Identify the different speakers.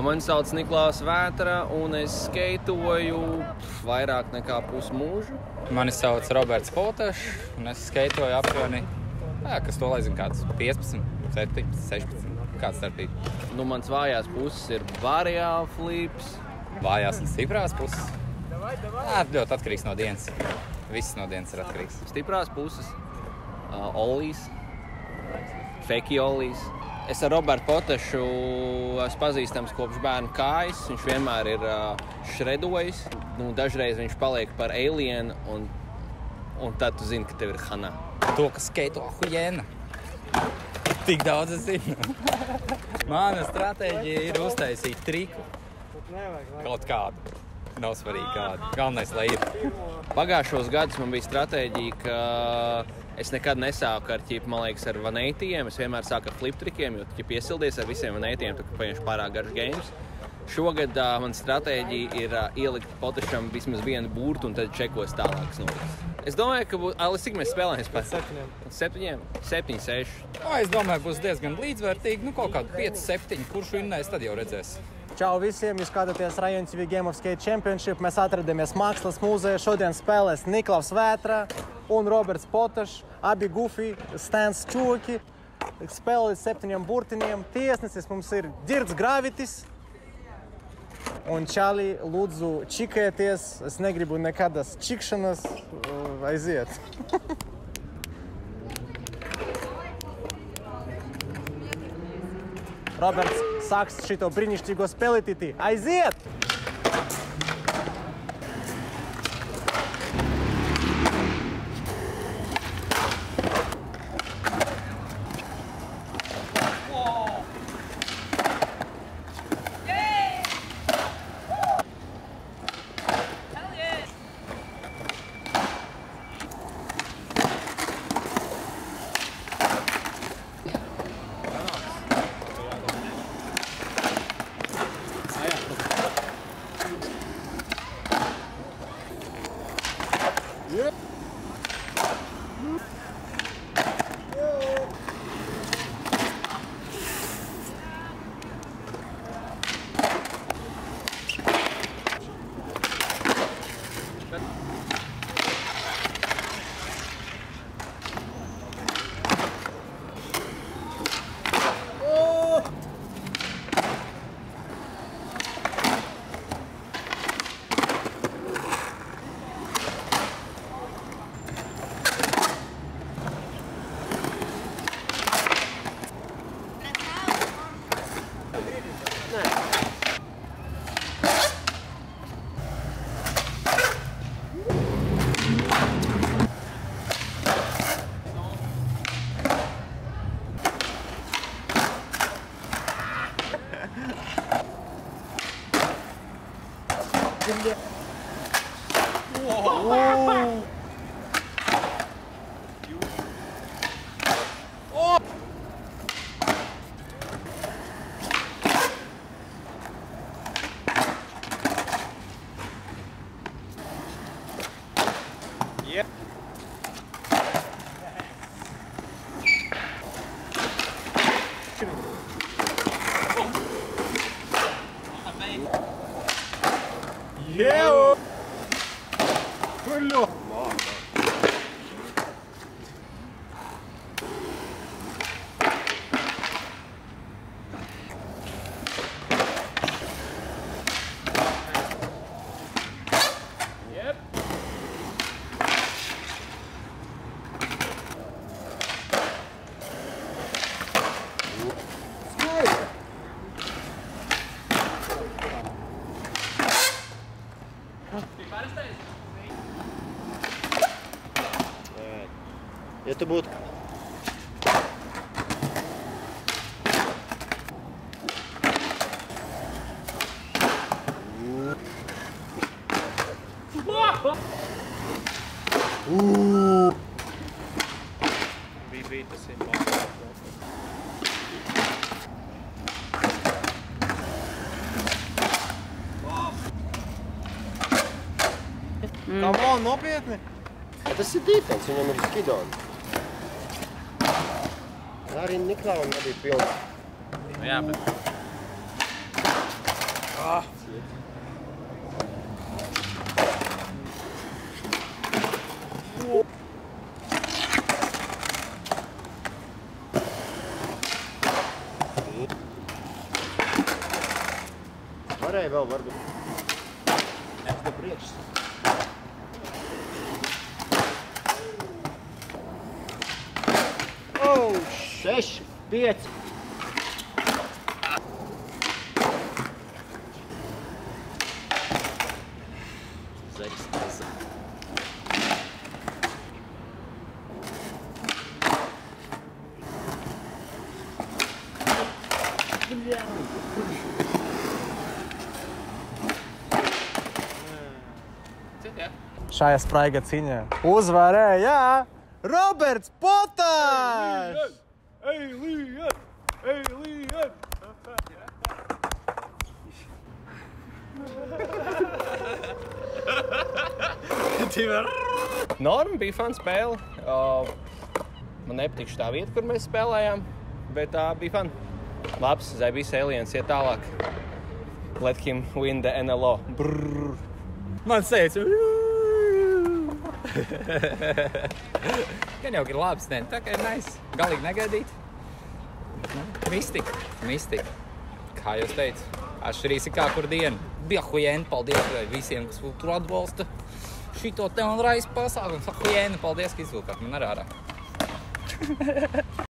Speaker 1: Mani sauc Niklaus Vētra, un es skeitoju vairāk nekā pusmūžu.
Speaker 2: Mani sauc Roberts Potašs, un es skeitoju aptuveni, kas to lai zina, kāds 15, 17, 16, kāds starpība.
Speaker 1: Nu, mans vājās puses ir variāli flips.
Speaker 2: Vājās un stiprās puses? Ļoti atkarīgs no dienas. Viss no dienas ir atkarīgs.
Speaker 1: Stiprās puses, olīs, feki olīs. Es ar Robertu Potašu esmu pazīstams kopš bērnu kājas. Viņš vienmēr ir šredojis. Nu, dažreiz viņš paliek par alienu, un tad tu zini, ka tev ir hana.
Speaker 2: To, kas skeito ahujēna. Tik daudz es zinu. Mana stratēģija ir uztaisīt triku. Kaut kādu. Nav svarīgi kādu. Galvenais, lai ir.
Speaker 1: Pagājušos gadus man bija stratēģija, ka es nekad nesāku ar, man liekas, ar vanētiem. Es vienmēr sāku ar flip trikiem, jo, ja piesildies ar visiem vanētiem, tad paņemšu pārāk garš games. Šogad man stratēģija ir ielikt Potašam vismaz vienu burtu un tad čekos tālākas norises. Es domāju, ka būs... Cik mēs spēlējam pēc? 7, 6.
Speaker 2: Es domāju, būs diezgan līdzvērtīgi. Nu, kaut kādu 5, 7. Kurš vinnēs, tad jau redzēs.
Speaker 3: Čau visiem! Jūs skatāties Rajon TV Game of Skate Championship. Mēs atradamies Mākslas mūzejā. Šodien spēlēs Niklaus Vētra un Roberts Potašs. Abi gufi, stands čūki. Spēlēs 7 burtiņiem. Tiesnesis mums ir Dirts Gravitis. Un Čāli, lūdzu, čikēties. Es negribu nekādas čikšanas. Aiziet! Roberts sāks šito brīnišķīgo spēlītīti. Aiziet!
Speaker 4: Ja tu būtu... Bija tas ir mākslā.
Speaker 3: Come on, nopietni!
Speaker 4: Tas ir defense, viņam ir skidoni. Arī Niklauvam nebija pilns.
Speaker 1: Jā, bet...
Speaker 4: Varēja vēl varbūt. Es te priekš. Oh, 6, 5.
Speaker 3: Šajā spraiga cīņā uzvarēja Roberts Potašs!
Speaker 4: Ej, Liet! Ej, Liet!
Speaker 1: Norma bija fun spēle. Man nepatīk tā vieta, kur mēs spēlējām, bet tā bija fun. Labs, Zebijs Aliens iet tālāk. Let him win the NLO. Brrr.
Speaker 2: Man sēdz. Gan jau ir labs, ne? Tā kā ir nice. Galīgi negaidīt. Mistika. Kā jūs teicu, atšķirīsi kā kur dienu. Bija hujēni, paldies visiem, kas tur atbalsta šito te un raiz pasākumu. Hujēni, paldies, ka izvilkāt man ārā.